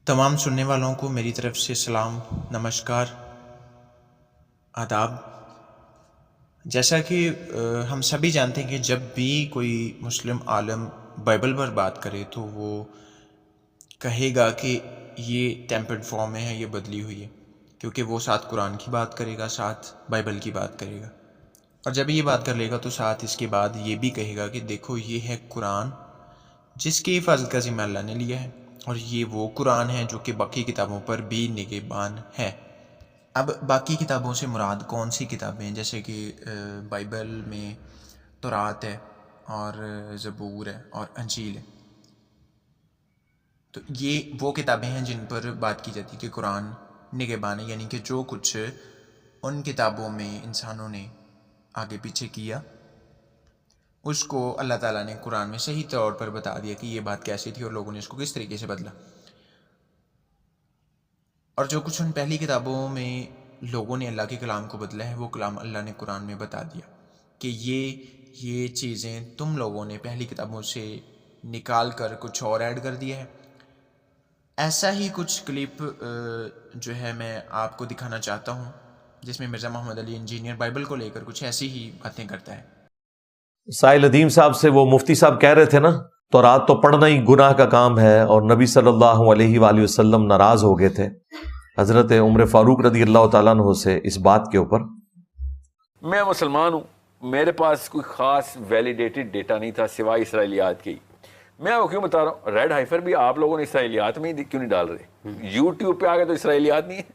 تمام سننے والوں کو میری طرف سے سلام، نمسکار، آداب۔ جیسا کہ ہم سبھی جانتے ہیں کہ جب بھی کوئی مسلم عالم بائبل پر بات کرے تو وہ کہے گا کہ یہ ٹیمپرڈ فارم میں ہے، یہ بدلی ہوئی ہے، کیونکہ وہ ساتھ قرآن کی بات کرے گا، ساتھ بائبل کی بات کرے گا، اور جب یہ بات کر لے گا تو ساتھ اس کے بعد یہ بھی کہے گا کہ دیکھو یہ ہے قرآن جس کی حفاظت کا ذمہ اللہ نے لیا ہے، اور یہ وہ قرآن ہے جو کہ باقی کتابوں پر بھی نگہبان ہے۔ اب باقی کتابوں سے مراد کون سی کتابیں ہیں؟ جیسے کہ بائبل میں تورات ہے اور زبور ہے اور انجیل ہے، تو یہ وہ کتابیں ہیں جن پر بات کی جاتی ہے کہ قرآن نگہبان ہے، یعنی کہ جو کچھ ان کتابوں میں انسانوں نے آگے پیچھے کیا اس کو اللہ تعالیٰ نے قرآن میں صحیح طور پر بتا دیا کہ یہ بات کیسی تھی اور لوگوں نے اس کو کس طریقے سے بدلا، اور جو کچھ ان پہلی کتابوں میں لوگوں نے اللہ کے کلام کو بدلا ہے وہ کلام اللہ نے قرآن میں بتا دیا کہ یہ چیزیں تم لوگوں نے پہلی کتابوں سے نکال کر کچھ اور ایڈ کر دیا ہے۔ ایسا ہی کچھ کلپ جو ہے میں آپ کو دکھانا چاہتا ہوں جس میں مرزا محمد علی انجینئر بائبل کو لے کر کچھ ایسی ہی باتیں کرتا ہے۔ سائل ندیم صاحب سے وہ مفتی صاحب کہہ رہے تھے نا، تورات تو پڑھنا ہی گناہ کا کام ہے، اور نبی صلی اللہ علیہ وآلہ وسلم ناراض ہو گئے تھے حضرت عمر فاروق رضی اللہ تعالیٰ عنہ سے اس بات کے اوپر۔ میں مسلمان ہوں، میرے پاس کوئی خاص ویلیڈیٹڈ ڈیٹا نہیں تھا سوائے اسرائیلیات کی۔ میں وہ کیوں بتا رہا ہوں، ریڈ ہائفر بھی آپ لوگوں نے اسرائیلیات میں کیوں نہیں ڈال رہے؟ یوٹیوب پہ آگے تو اسرائیلیات نہیں ہے،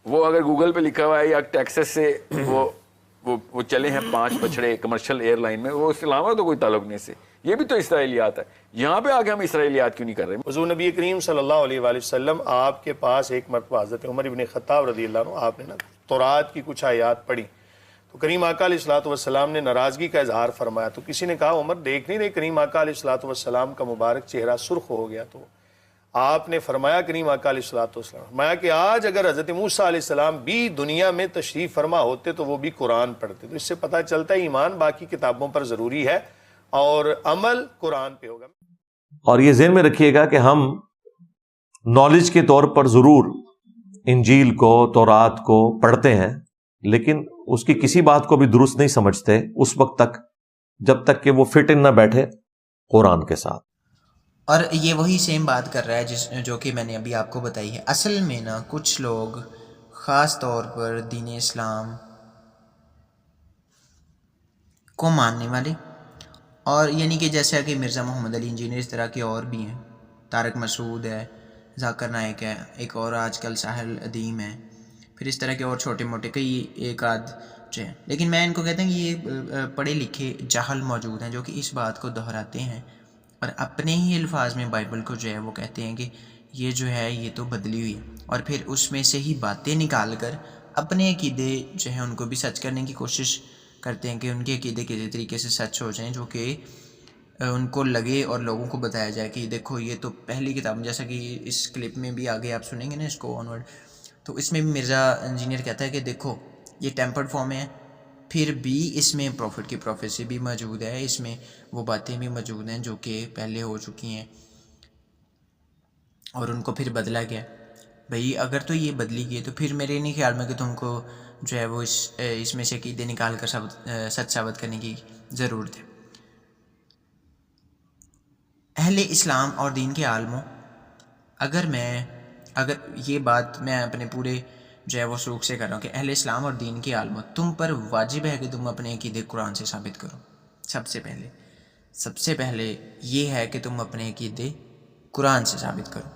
وہ اگر گوگل پہ لکھا ہوا ہے یا ٹیکسس سے وہ چلے ہیں 5 بچڑے کمرشل ایئر لائن میں، وہ اسلام کا تو کوئی تعلق نہیں سے، یہ بھی تو اسرائیلیات ہے۔ یہاں پہ آگے ہم اسرائیلیات کیوں نہیں کر رہے؟ حضور نبی کریم صلی اللہ علیہ وآلہ وسلم آپ کے پاس ایک مرتبہ حضرت عمر ابن خطاب رضی اللہ عنہ آپ نے نا تورات کی کچھ آیات پڑھی تو کریم آقا علیہ الصلوۃ والسلام نے ناراضگی کا اظہار فرمایا، تو کسی نے کہا عمر دیکھ نہیں رہے کریم آقا علیہ الصلوۃ والسلام کا مبارک چہرہ سرخ ہو گیا، تو آپ نے فرمایا کریم آقا علیہ الصلوۃ والسلام فرمایا کہ آج اگر حضرت موسیٰ علیہ السلام بھی دنیا میں تشریف فرما ہوتے تو وہ بھی قرآن پڑھتے۔ تو اس سے پتہ چلتا ہے ایمان باقی کتابوں پر ضروری ہے اور عمل قرآن پہ ہوگا۔ اور یہ ذہن میں رکھیے گا کہ ہم نالج کے طور پر ضرور انجیل کو، تورات کو پڑھتے ہیں، لیکن اس کی کسی بات کو بھی درست نہیں سمجھتے اس وقت تک جب تک کہ وہ فٹ ان نہ بیٹھے قرآن کے ساتھ۔ اور یہ وہی سیم بات کر رہا ہے جو کہ میں نے ابھی آپ کو بتائی ہے۔ اصل میں نا کچھ لوگ خاص طور پر دین اسلام کو ماننے والے، اور یعنی کہ جیسا کہ مرزا محمد علی انجینئر، اس طرح کے اور بھی ہیں، طارق مسعود ہے، ذاکر نائک ہے، ایک اور آج کل ساحل ادیم ہے، پھر اس طرح کے اور چھوٹے موٹے کئی ایک آدھ جو ہیں، لیکن میں ان کو کہتا ہوں کہ یہ پڑھے لکھے جاہل موجود ہیں جو کہ اس بات کو دہراتے ہیں اور اپنے ہی الفاظ میں بائبل کو جو ہے وہ کہتے ہیں کہ یہ جو ہے یہ تو بدلی ہوئی ہے، اور پھر اس میں سے ہی باتیں نکال کر اپنے عقیدے جو ہیں ان کو بھی سچ کرنے کی کوشش کرتے ہیں کہ ان کے عقیدے کسی طریقے سے سچ ہو جائیں جو کہ ان کو لگے اور لوگوں کو بتایا جائے کہ دیکھو یہ تو پہلی کتاب، جیسا کہ اس کلپ میں بھی آگے آپ سنیں گے نا اس کو آنورڈ، تو اس میں بھی مرزا انجینئر کہتا ہے کہ دیکھو یہ ٹیمپرڈ فارم ہے، پھر بھی اس میں پروفٹ کی پروفیسی بھی موجود ہے، اس میں وہ باتیں بھی موجود ہیں جو کہ پہلے ہو چکی ہیں اور ان کو پھر بدلا گیا۔ بھئی اگر تو یہ بدلی گئی تو پھر میرے نہیں خیال میں کہ تم کو جو ہے وہ اس میں سے عقیدے نکال کر سچ ثابت کرنے کی ضرورت ہے۔ اہل اسلام اور دین کے عالموں، اگر یہ بات میں اپنے پورے جو ہے وہ سوکھ سے کر رہا ہوں کہ اہل اسلام اور دین کے عالموں تم پر واجب ہے کہ تم اپنے عقیدے قرآن سے ثابت کرو۔ سب سے پہلے یہ ہے کہ تم اپنے عقیدے قرآن سے ثابت کرو،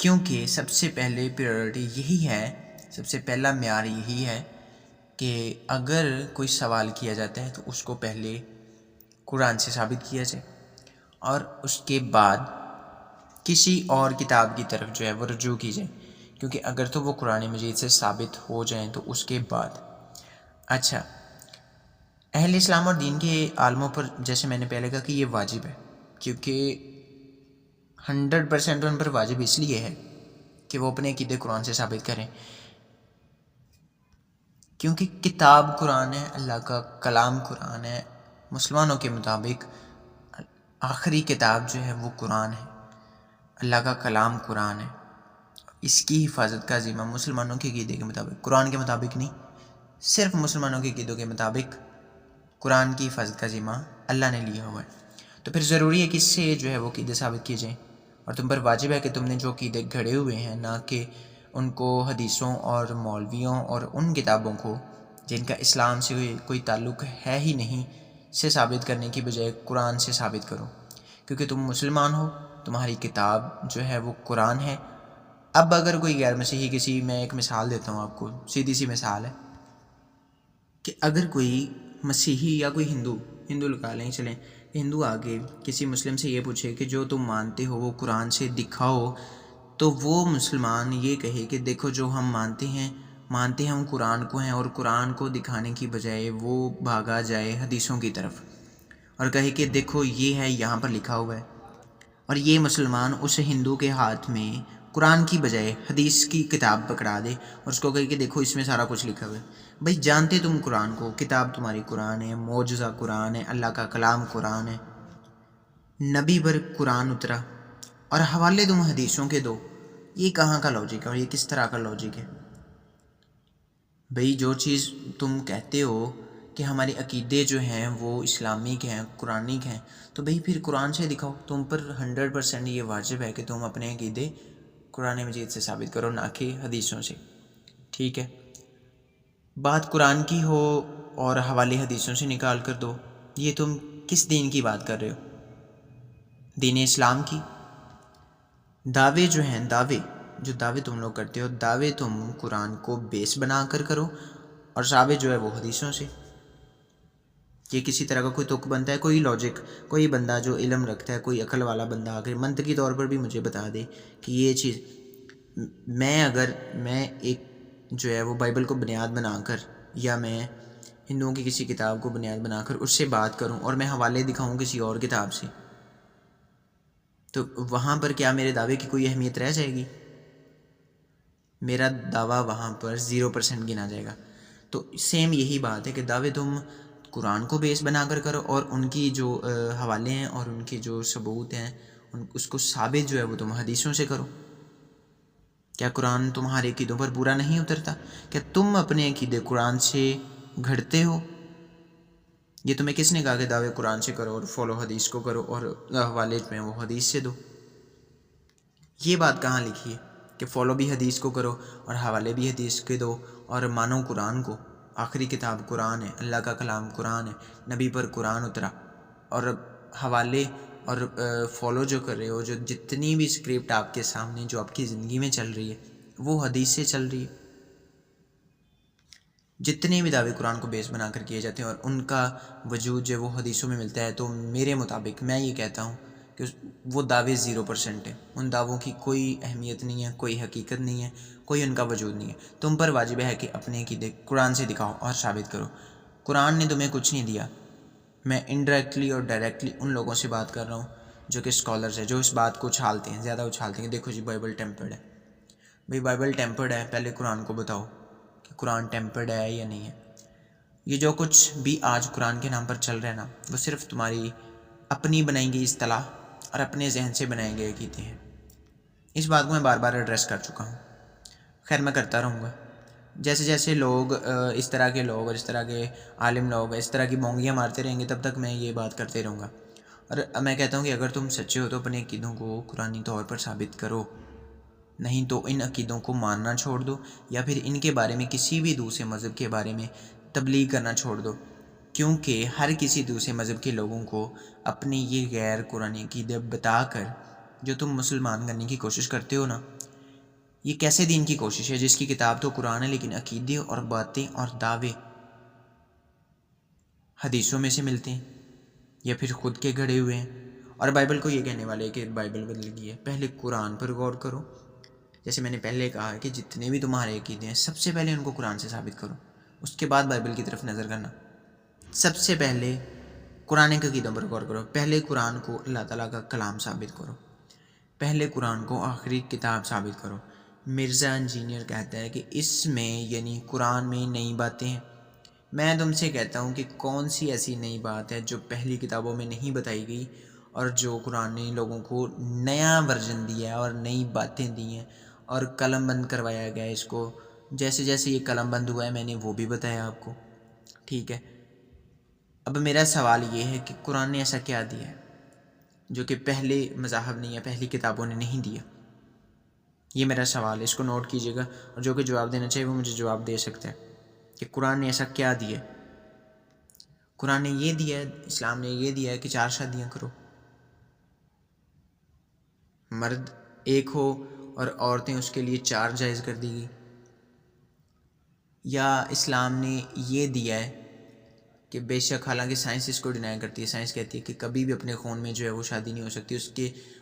کیونکہ سب سے پہلے پریورٹی یہی ہے، سب سے پہلا معیار یہی ہے کہ اگر کوئی سوال کیا جاتا ہے تو اس کو پہلے قرآن سے ثابت کیا جائے اور اس کے بعد کسی اور کتاب کی طرف جو ہے وہ رجوع کی جائے، کیونکہ اگر تو وہ قرآن مجید سے ثابت ہو جائیں تو اس کے بعد اچھا اہل اسلام اور دین کے عالموں پر، جیسے میں نے پہلے کہا کہ یہ واجب ہے، کیونکہ 100% ان پر واجب اس لیے ہے کہ وہ اپنے عقیدے قرآن سے ثابت کریں، کیونکہ کتاب قرآن ہے، اللہ کا کلام قرآن ہے، مسلمانوں کے مطابق آخری کتاب جو ہے وہ قرآن ہے۔ اللہ کا کلام قرآن ہے، اس کی حفاظت کا ذمہ مسلمانوں کے عقیدے کے مطابق، قرآن کے مطابق نہیں، صرف مسلمانوں کے عقیدوں کے مطابق قرآن کی حفاظت کا ذمہ اللہ نے لیا ہوا ہے۔ تو پھر ضروری ہے کہ اس سے جو ہے وہ عقیدے ثابت کیے جائیں، اور تم پر واجب ہے کہ تم نے جو عقیدے گھڑے ہوئے ہیں نہ کہ ان کو حدیثوں اور مولویوں اور ان کتابوں کو جن کا اسلام سے کوئی تعلق ہے ہی نہیں سے ثابت کرنے کی بجائے قرآن سے ثابت کرو، کیونکہ تم مسلمان ہو، تمہاری کتاب جو ہے وہ قرآن ہے۔ اب اگر کوئی غیر مسیحی میں ایک مثال دیتا ہوں آپ کو، سیدھی سی مثال ہے کہ اگر کوئی مسیحی یا کوئی ہندو لگا لیں، چلیں ہندو آگے کسی مسلم سے یہ پوچھے کہ جو تم مانتے ہو وہ قرآن سے دکھاؤ، تو وہ مسلمان یہ کہے کہ دیکھو جو ہم مانتے ہیں ہم قرآن کو ہیں، اور قرآن کو دکھانے کی بجائے وہ بھاگا جائے حدیثوں کی طرف اور کہے کہ دیکھو یہ ہے، یہاں پر لکھا ہوا ہے، اور یہ مسلمان اس ہندو کے ہاتھ میں قرآن کی بجائے حدیث کی کتاب پکڑا دے اور اس کو کہے کہ دیکھو اس میں سارا کچھ لکھا ہوا ہے۔ بھائی جانتے تم قرآن کو، کتاب تمہاری قرآن ہے، معجزہ قرآن ہے، اللہ کا کلام قرآن ہے، نبی پر قرآن اترا، اور حوالے تم حدیثوں کے دو، یہ کہاں کا لاجک ہے اور یہ کس طرح کا لاجک ہے؟ بھئی جو چیز تم کہتے ہو کہ ہمارے عقیدے جو ہیں وہ اسلامک ہیں، قرآنک ہیں، تو بھئی پھر قرآن سے دکھاؤ۔ تم پر 100% یہ واجب ہے کہ تم اپنے عقیدے قرآن مجید سے ثابت کرو، نہ کہ حدیثوں سے، ٹھیک ہے؟ بات قرآن کی ہو اور حوالے حدیثوں سے نکال کر دو، یہ تم کس دین کی بات کر رہے ہو؟ دین اسلام کی؟ دعوے جو ہیں، دعوے تم لوگ کرتے ہو، دعوے تم قرآن کو بیس بنا کر کرو، اور ثابت جو ہے وہ حدیثوں سے۔ یہ کسی طرح کا کوئی تک بنتا ہے، کوئی لاجک، کوئی بندہ جو علم رکھتا ہے، کوئی عقل والا بندہ اگر منطقی طور پر بھی مجھے بتا دے کہ یہ چیز، میں ایک جو ہے وہ بائبل کو بنیاد بنا کر، یا میں ہندوؤں کی کسی کتاب کو بنیاد بنا کر اس سے بات کروں اور میں حوالے دکھاؤں کسی اور کتاب سے، تو وہاں پر کیا میرے دعوے کی کوئی اہمیت رہ جائے گی؟ میرا دعویٰ وہاں پر 0% گنا جائے گا۔ تو سیم یہی بات ہے کہ دعوے تم قرآن کو بیس بنا کر کرو، اور ان کی جو حوالے ہیں اور ان کی جو ثبوت ہیں اس کو ثابت جو ہے وہ تم حدیثوں سے کرو۔ کیا قرآن تمہارے عقیدوں پر پورا نہیں اترتا؟ کیا تم اپنے عقیدے قرآن سے گھڑتے ہو؟ یہ تمہیں کس نے کہا کہ دعوے قرآن سے کرو اور فالو حدیث کو کرو اور حوالے میں وہ حدیث سے دو؟ یہ بات کہاں لکھی ہے کہ فالو بھی حدیث کو کرو اور حوالے بھی حدیث کے دو اور مانو قرآن کو؟ آخری کتاب قرآن ہے، اللہ کا کلام قرآن ہے، نبی پر قرآن اترا، اور حوالے اور فالو جو کر رہے ہو، جو جتنی بھی اسکرپٹ آپ کے سامنے جو آپ کی زندگی میں چل رہی ہے وہ حدیث سے چل رہی ہے۔ جتنے بھی دعوے قرآن کو بیس بنا کر کیے جاتے ہیں اور ان کا وجود جو وہ حدیثوں میں ملتا ہے، تو میرے مطابق میں یہ کہتا ہوں کہ وہ دعوے 0% ہیں، ان دعووں کی کوئی اہمیت نہیں ہے، کوئی حقیقت نہیں ہے، کوئی ان کا وجود نہیں ہے۔ تم پر واجب ہے کہ اپنے عقیدے قرآن سے دکھاؤ اور ثابت کرو۔ قرآن نے تمہیں کچھ نہیں دیا۔ میں انڈائریکٹلی اور ڈائریکٹلی ان لوگوں سے بات کر رہا ہوں جو کہ اسکالرز ہیں، جو اس بات کو اچھالتے ہیں، زیادہ اچھالتے ہیں کہ دیکھو جی بائبل ٹیمپرڈ ہے۔ بھئی بائبل ٹیمپرڈ ہے، پہلے قرآن کو بتاؤ کہ قرآن ٹیمپرڈ ہے یا نہیں ہے۔ یہ جو کچھ بھی آج قرآن کے نام پر چل رہا ہے نا، وہ صرف تمہاری اپنی بنائی گئی اصطلاح اور اپنے ذہن سے بنائے گئے عقیدے ہیں۔ اس بات کو میں بار بار ایڈریس کر چکا ہوں، خیر میں کرتا رہوں گا۔ جیسے جیسے لوگ اس طرح کے لوگ اور اس طرح کے عالم لوگ اس طرح کی بونگیاں مارتے رہیں گے، تب تک میں یہ بات کرتے رہوں گا۔ اور میں کہتا ہوں کہ اگر تم سچے ہو تو اپنے عقیدوں کو قرآنی طور پر ثابت کرو، نہیں تو ان عقیدوں کو ماننا چھوڑ دو، یا پھر ان کے بارے میں کسی بھی دوسرے مذہب کے بارے میں تبلیغ کرنا چھوڑ دو، کیونکہ ہر کسی دوسرے مذہب کے لوگوں کو اپنے یہ غیر قرآنی عقیدے بتا کر جو تم مسلمان کرنے کی کوشش کرتے ہو نا، یہ کیسے دین کی کوشش ہے جس کی کتاب تو قرآن ہے لیکن عقیدے اور باتیں اور دعوے حدیثوں میں سے ملتے ہیں یا پھر خود کے گھڑے ہوئے ہیں؟ اور بائبل کو یہ کہنے والے کہ بائبل بدل گئی ہے۔ پہلے قرآن پر غور کرو، جیسے میں نے پہلے کہا کہ جتنے بھی تمہارے عقیدے ہیں سب سے پہلے ان کو قرآن سے ثابت کرو، اس کے بعد بائبل کی طرف نظر کرنا۔ سب سے پہلے قرآن کے عقیدوں پر غور کرو، پہلے قرآن کو اللہ تعالیٰ کا کلام ثابت کرو، پہلے قرآن کو آخری کتاب ثابت کرو۔ مرزا انجینئر کہتا ہے کہ اس میں یعنی قرآن میں نئی باتیں ہیں۔ میں تم سے کہتا ہوں کہ کون سی ایسی نئی بات ہے جو پہلی کتابوں میں نہیں بتائی گئی اور جو قرآن نے لوگوں کو نیا ورژن دیا ہے اور نئی باتیں دی ہیں اور قلم بند کروایا گیا ہے اس کو. جیسے جیسے یہ قلم بند ہوا ہے میں نے وہ بھی بتایا آپ کو. ٹھیک ہے, اب میرا سوال یہ ہے کہ قرآن نے ایسا کیا دیا ہے جو کہ پہلے مذاہب نے یا پہلی کتابوں نے نہیں دیا؟ یہ میرا سوال ہے, اس کو نوٹ کیجیے گا, اور جو کہ جواب دینا چاہیے وہ مجھے جواب دے سکتا ہے کہ قرآن نے ایسا کیا دیا ہے. قرآن نے یہ دیا ہے, اسلام نے یہ دیا ہے کہ 4 شادیاں کرو, مرد ایک ہو اور عورتیں اس کے لیے 4 جائز کر دی گئی. یا اسلام نے یہ دیا ہے کہ بے شک, حالانکہ سائنس اس کو ڈینائی کرتی ہے, سائنس کہتی ہے کہ کبھی بھی اپنے خون میں جو ہے وہ شادی نہیں ہو سکتی,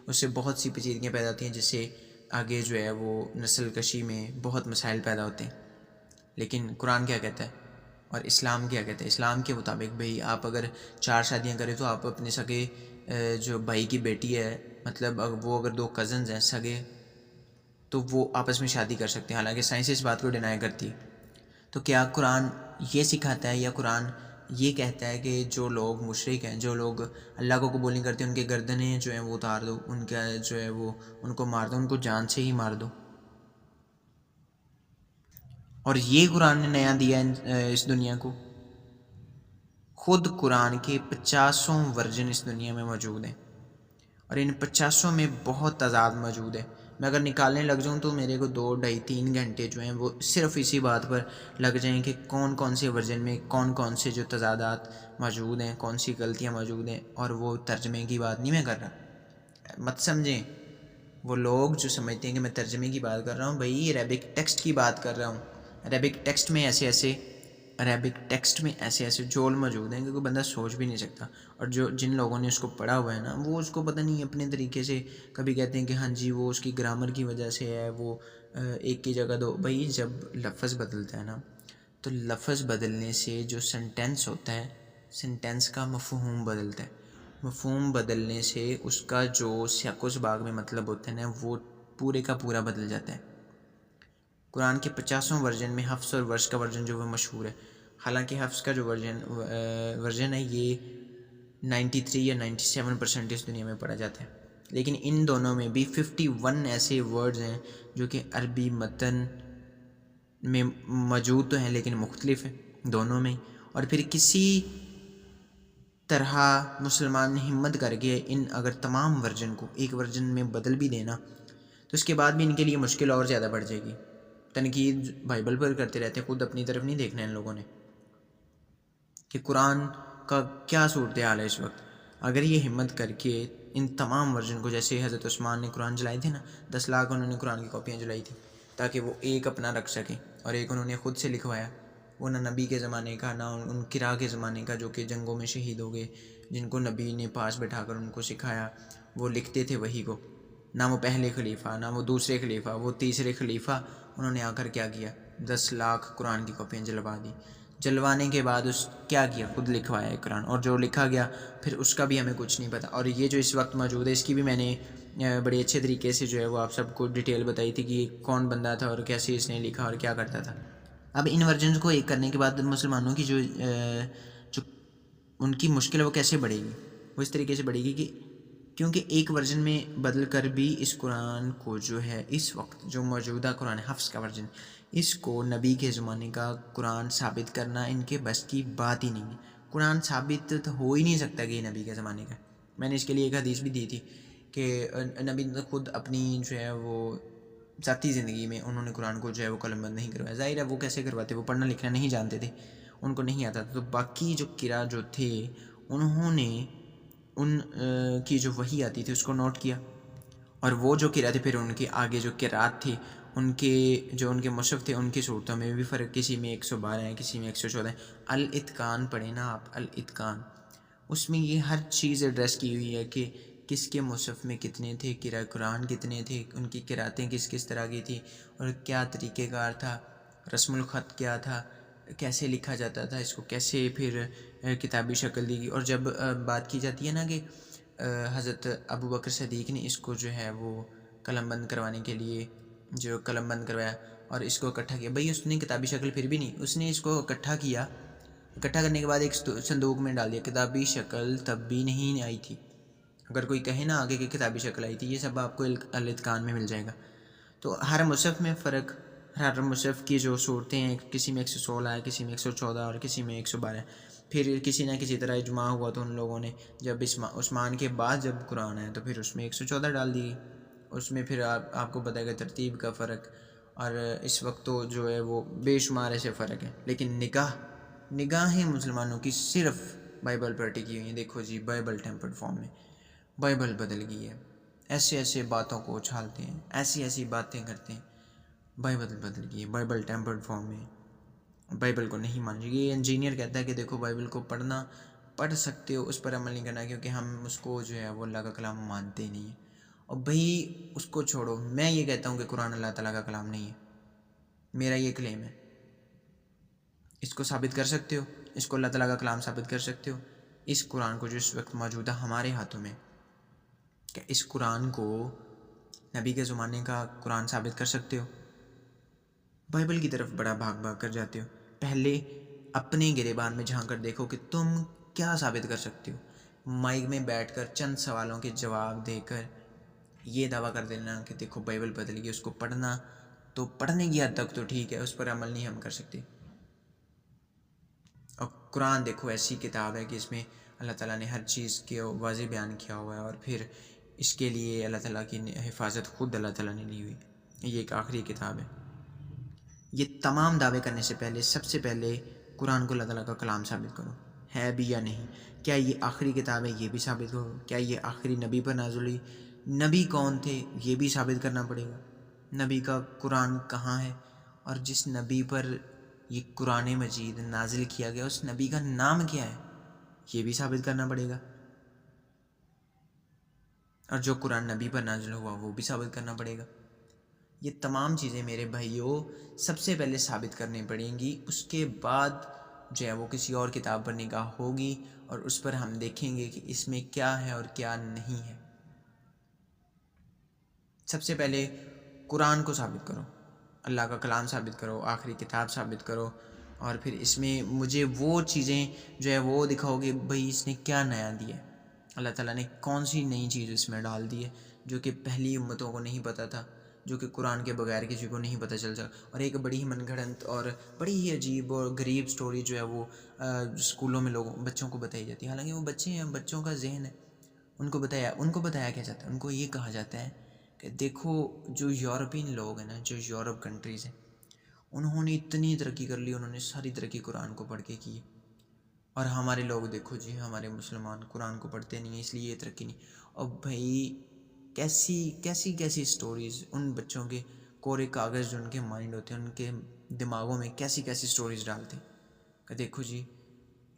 اس سے بہت سی پیچیدگیاں پیدا ہوتی ہیں جس سے آگے جو ہے وہ نسل کشی میں بہت مسائل پیدا ہوتے ہیں. لیکن قرآن کیا کہتا ہے اور اسلام کیا کہتا ہے؟ اسلام کے مطابق بھئی آپ اگر 4 شادیاں کریں تو آپ اپنے سگے جو بھائی کی بیٹی ہے, مطلب وہ اگر 2 کزنز ہیں سگے, تو وہ آپس میں شادی کر سکتے ہیں, حالانکہ سائنس اس بات کو ڈینائی کرتی ہے. تو کیا قرآن یہ سکھاتا ہے یا قرآن یہ کہتا ہے کہ جو لوگ مشرک ہیں, جو لوگ اللہ کو قبول نہیں کرتے, ان کے گردنیں جو ہیں وہ اتار دو, ان کا جو ہے وہ ان کو مار دو, ان کو جان سے ہی مار دو؟ اور یہ قرآن نے نیا دیا اس دنیا کو؟ خود قرآن کے 50 ورژن اس دنیا میں موجود ہیں, اور ان 50 میں بہت تضاد موجود ہے. میں اگر نکالنے لگ جاؤں تو میرے کو 2 ڈھائی 3 گھنٹے جو ہیں وہ صرف اسی بات پر لگ جائیں کہ کون کون سے ورژن میں کون کون سے جو تضادات موجود ہیں, کون سی غلطیاں موجود ہیں. اور وہ ترجمے کی بات نہیں میں کر رہا, مت سمجھیں وہ لوگ جو سمجھتے ہیں کہ میں ترجمے کی بات کر رہا ہوں. بھائی عربک ٹیکسٹ کی بات کر رہا ہوں. عربک ٹیکسٹ میں ایسے ایسے جول موجود ہیں کہ کوئی بندہ سوچ بھی نہیں سکتا. اور جن لوگوں نے اس کو پڑھا ہوا ہے نا, وہ اس کو پتہ نہیں اپنے طریقے سے کبھی کہتے ہیں کہ ہاں جی وہ اس کی گرامر کی وجہ سے ہے, وہ ایک کی جگہ 2. بھائی جب لفظ بدلتا ہے نا, تو لفظ بدلنے سے جو سنٹینس ہوتا ہے, سنٹینس کا مفہوم بدلتا ہے. مفہوم بدلنے سے اس کا جو سیاق و سباق میں مطلب ہوتا ہے نا, وہ پورے کا پورا بدل جاتا ہے. قرآن کے 50 ورژن میں حفص اور ورش کا ورژن جو وہ مشہور ہے. حالانکہ حفص کا جو ورژن ہے یہ 93 یا 97% اس دنیا میں پڑھا جاتا ہے, لیکن ان دونوں میں بھی 51 ایسے ورڈز ہیں جو کہ عربی متن میں موجود تو ہیں لیکن مختلف ہیں دونوں میں. اور پھر کسی طرح مسلمان نے ہمت کر کے ان اگر تمام ورژن کو ایک ورژن میں بدل بھی دینا, تو اس کے بعد بھی ان کے لیے مشکل اور زیادہ بڑھ جائے گی. تنقید بائبل پر کرتے رہتے, خود اپنی طرف نہیں دیکھنا ان لوگوں نے کہ قرآن کا کیا صورتحال ہے اس وقت. اگر یہ ہمت کر کے ان تمام ورژن کو, جیسے حضرت عثمان نے قرآن جلائے تھے نا, 10 لاکھ انہوں نے قرآن کی کاپیاں جلائی تھیں تاکہ وہ ایک اپنا رکھ سکیں, اور ایک انہوں نے خود سے لکھوایا. وہ نہ نبی کے زمانے کا, نہ ان قرا کے زمانے کا جو کہ جنگوں میں شہید ہو گئے, جن کو نبی نے پاس بٹھا کر ان کو سکھایا, وہ لکھتے تھے وہی کو. نہ وہ پہلے خلیفہ, نہ وہ دوسرے خلیفہ, وہ تیسرے خلیفہ. انہوں نے آ کر کیا کیا, 10 لاکھ قرآن کی کاپیاں جلوا دی. جلوانے کے بعد کیا کیا, خود لکھوایا ہے قرآن, اور جو لکھا گیا پھر اس کا بھی ہمیں کچھ نہیں پتہ. اور یہ جو اس وقت موجود ہے اس کی بھی میں نے بڑے اچھے طریقے سے جو ہے وہ آپ سب کو ڈیٹیل بتائی تھی کہ یہ کون بندہ تھا اور کیسے اس نے لکھا اور کیا کرتا تھا. اب ان ورژنز کو ایک کرنے کے بعد مسلمانوں کی جو ان کی مشکل ہے وہ کیسے بڑھے گی؟ وہ اس طریقے سے بڑھے گی کہ کیونکہ ایک ورژن میں بدل کر بھی اس قرآن کو جو ہے اس وقت جو موجودہ قرآن حفظ کا ورژن, اس کو نبی کے زمانے کا قرآن ثابت کرنا ان کے بس کی بات ہی نہیں ہے. قرآن ثابت ہو ہی نہیں سکتا کہ یہ نبی کے زمانے کا. میں نے اس کے لیے ایک حدیث بھی دی تھی کہ نبی نے خود اپنی جو ہے وہ ذاتی زندگی میں انہوں نے قرآن کو جو ہے وہ قلم بند نہیں کروایا. ظاہر ہے وہ کیسے کرواتے, وہ پڑھنا لکھنا نہیں جانتے تھے, ان کو نہیں آتا تھا. تو باقی جو قرا جو تھے انہوں نے ان کی جو وحی آتی تھی اس کو نوٹ کیا, اور وہ جو قرا تھے پھر ان کے آگے جو قرات تھی ان کے جو ان کے مصحف تھے ان کی صورتوں میں بھی فرق, کسی میں 112 ہیں, کسی میں 114 ہیں. الاتقان پڑھیں نا آپ, الاتقان, اس میں یہ ہر چیز ایڈریس کی ہوئی ہے کہ کس کے مصحف میں کتنے تھے قرآن کتنے تھے, ان کی قراتیں کس کس طرح کی تھی, اور کیا طریقہ کار تھا, رسم الخط کیا تھا, کیسے لکھا جاتا تھا, اس کو کیسے پھر کتابی شکل دی گئی. اور جب بات کی جاتی ہے نا کہ حضرت ابو بکر صدیق نے اس کو جو ہے وہ قلم بند کروانے کے لیے جو قلم بند کروایا اور اس کو اکٹھا کیا, بھئی اس نے کتابی شکل پھر بھی نہیں, اس نے اس کو اکٹھا کیا, اکٹھا کرنے کے بعد ایک صندوق میں ڈال دیا. کتابی شکل تب بھی نہیں آئی تھی, اگر کوئی کہے نا آگے کی کتابی شکل آئی تھی، یہ سب آپ کو الاتقان میں مل جائے گا. تو ہر مصحف میں فرق، ہر مصحف کی جو صورتیں ہیں، کسی میں 116 ہے، کسی میں 114 اور کسی میں 112. پھر کسی نہ کسی طرح اجماع ہوا تو ان لوگوں نے جب عثمان کے بعد جب قرآن آیا تو پھر اس میں 114 ڈال دی. اس میں پھر آپ کو بتائے گا ترتیب کا فرق، اور اس وقت تو جو ہے وہ بے شمار ایسے فرق ہے. لیکن نگاہیں مسلمانوں کی صرف بائبل پر ٹکی ہوئی ہیں. دیکھو جی، بائبل ٹیمپرڈ فارم میں، بائبل بدل گئی ہے، ایسے باتوں کو اچھالتے ہیں، ایسی باتیں کرتے ہیں. بائبل بدل گئی ہے، بائبل ٹیمپرڈ فارم میں، بائبل کو نہیں مان. یہ انجینئر کہتا ہے کہ دیکھو بائبل کو پڑھ سکتے ہو، اس پر عمل نہیں کرنا، کیونکہ ہم اس کو جو ہے وہ اللہ کا کلام مانتے ہی نہیں ہیں. اور بھئی اس کو چھوڑو، میں یہ کہتا ہوں کہ قرآن اللہ تعالیٰ کا کلام نہیں ہے. میرا یہ کلیم ہے. اس کو ثابت کر سکتے ہو؟ اس کو اللہ تعالیٰ کا کلام ثابت کر سکتے ہو؟ اس قرآن کو جو اس وقت موجودہ ہمارے ہاتھوں میں، کہ اس قرآن کو نبی کے زمانے کا قرآن ثابت کر سکتے ہو؟ بائبل کی طرف بڑا بھاگ کر جاتے ہو. پہلے اپنے گریبان میں جھانک کر دیکھو کہ تم کیا ثابت کر سکتے ہو. مائک میں بیٹھ کر چند سوالوں کے جواب دے کر یہ دعویٰ کر دینا کہ دیکھو بائبل بدل گئی. اس کو پڑھنا تو پڑھنے کی حد تک تو ٹھیک ہے، اس پر عمل نہیں ہم کر سکتے. اور قرآن دیکھو ایسی کتاب ہے کہ اس میں اللہ تعالیٰ نے ہر چیز کے واضح بیان کیا ہوا ہے، اور پھر اس کے لیے اللہ تعالیٰ کی حفاظت خود اللہ تعالیٰ نے لی ہوئی. یہ ایک آخری کتاب ہے. یہ تمام دعوے کرنے سے پہلے سب سے پہلے قرآن کو اللہ تعالیٰ کا کلام ثابت کرو، ہے بھی یا نہیں. کیا یہ آخری کتاب ہے؟ یہ بھی ثابت کرو. کیا یہ آخری نبی پر نازل ہوئی؟ نبی کون تھے یہ بھی ثابت کرنا پڑے گا. نبی کا قرآن کہاں ہے؟ اور جس نبی پر یہ قرآن مجید نازل کیا گیا اس نبی کا نام کیا ہے؟ یہ بھی ثابت کرنا پڑے گا. اور جو قرآن نبی پر نازل ہوا وہ بھی ثابت کرنا پڑے گا. یہ تمام چیزیں میرے بھائیوں سب سے پہلے ثابت کرنی پڑیں گی. اس کے بعد جو ہے وہ کسی اور کتاب پر نگاہ ہوگی، اور اس پر ہم دیکھیں گے کہ اس میں کیا ہے اور کیا نہیں ہے. سب سے پہلے قرآن کو ثابت کرو، اللہ کا کلام ثابت کرو، آخری کتاب ثابت کرو، اور پھر اس میں مجھے وہ چیزیں جو ہے وہ دکھاؤ کہ بھئی اس نے کیا نیا دیا ہے. اللہ تعالیٰ نے کون سی نئی چیز اس میں ڈال دی ہے جو کہ پہلی امتوں کو نہیں پتہ تھا، جو کہ قرآن کے بغیر کسی کو نہیں پتہ چل سکا. اور ایک بڑی ہی من گھڑنت اور بڑی ہی عجیب اور غریب سٹوری جو ہے وہ اسکولوں میں بچوں کو بتائی جاتی ہے. حالانکہ وہ بچے ہیں، بچوں کا ذہن ہے. ان کو بتایا کیا جاتا ہے؟ ان کو یہ کہا جاتا ہے کہ دیکھو جو یورپین لوگ ہیں نا، جو یورپ کنٹریز ہیں، انہوں نے اتنی ترقی کر لی، انہوں نے ساری ترقی قرآن کو پڑھ کے کی ہے. اور ہمارے لوگ دیکھو جی، ہمارے مسلمان قرآن کو پڑھتے نہیں ہیں، اس لیے یہ ترقی نہیں. اور بھائی کیسی سٹوریز ان بچوں کے کورے کاغذ جو ان کے مائنڈ ہوتے ہیں، ان کے دماغوں میں کیسی سٹوریز ڈالتے ہیں کہ دیکھو جی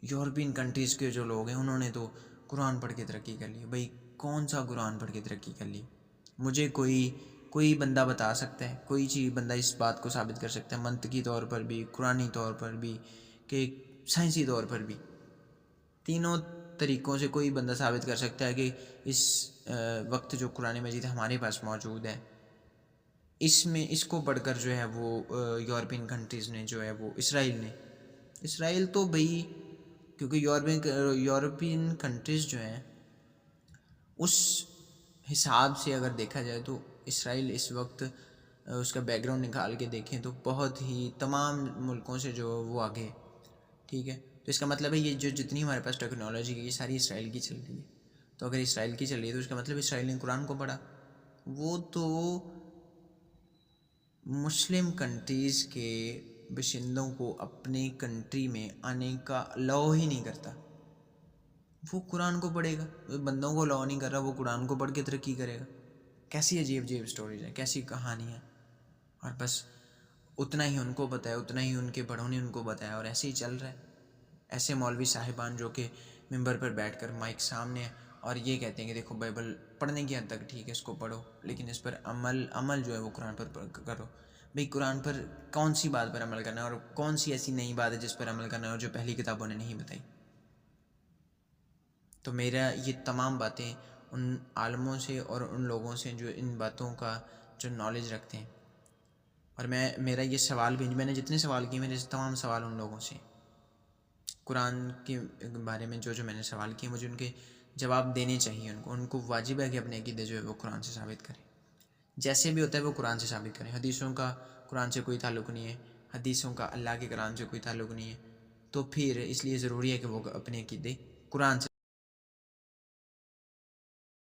یورپین کنٹریز کے جو لوگ ہیں انہوں نے تو قرآن پڑھ کے ترقی کر لی. بھائی کون سا قرآن پڑھ کے ترقی کر لی؟ مجھے کوئی بندہ بتا سکتا ہے؟ کوئی چیز بندہ اس بات کو ثابت کر سکتا ہے منطقی طور پر بھی، قرآنی طور پر بھی، کہ سائنسی طور پر بھی؟ تینوں طریقوں سے کوئی بندہ ثابت کر سکتا ہے کہ اس وقت جو قرآن مجید ہمارے پاس موجود ہے، اس کو پڑھ کر جو ہے وہ یورپین کنٹریز نے جو ہے وہ اسرائیل تو بھئی، کیونکہ یورپین کنٹریز جو ہیں اس حساب سے اگر دیکھا جائے تو اسرائیل اس وقت اس کا بیک گراؤنڈ نکال کے دیکھیں تو بہت ہی تمام ملکوں سے جو وہ آگے ہے. ٹھیک ہے، تو اس کا مطلب ہے یہ جو جتنی ہمارے پاس ٹیکنالوجی کی یہ ساری اسرائیل کی چل رہی ہے. تو اگر اسرائیل کی چل رہی ہے تو اس کا مطلب اسرائیل نے قرآن کو پڑھا. وہ تو مسلم کنٹریز کے باشندوں کو اپنے کنٹری میں آنے کا الاؤ ہی نہیں کرتا. وہ قرآن کو پڑھے گا، بندوں کو الاؤ نہیں کر رہا، وہ قرآن کو پڑھ کے ترقی کرے گا. کیسی عجیب سٹوریز ہیں، کیسی کہانیاں. اور بس اتنا ہی ان کو پتہ ہے، اتنا ہی ان کے بڑوں نے ان کو بتایا، اور ایسے ہی چل رہا ہے. ایسے مولوی صاحبان جو کہ ممبر پر بیٹھ کر مائک سامنے اور یہ کہتے ہیں کہ دیکھو بائبل پڑھنے کی حد تک ٹھیک ہے، اس کو پڑھو، لیکن اس پر عمل جو ہے وہ قرآن پر کرو. بھئی قرآن پر کون سی بات پر عمل کرنا ہے، اور کون سی ایسی نئی بات ہے جس پر عمل کرنا ہے اور جو پہلی کتابوں نے نہیں بتائی؟ تو میرا یہ تمام باتیں ان عالموں سے اور ان لوگوں سے جو ان باتوں کا جو نالج رکھتے ہیں. اور میرا یہ سوال بھی، میں نے جتنے سوال کیے میرے تمام سوال ان لوگوں سے قرآن کے بارے میں جو میں نے سوال کیے، مجھے ان کے جواب دینے چاہیے ان کو واجب ہے کہ اپنے عقیدے جو ہے وہ قرآن سے ثابت کریں، جیسے بھی ہوتا ہے وہ قرآن سے ثابت کریں. حدیثوں کا قرآن سے کوئی تعلق نہیں ہے، حدیثوں کا اللہ کے کلام سے کوئی تعلق نہیں ہے، تو پھر اس لیے ضروری ہے کہ وہ اپنے عقیدے قرآن سے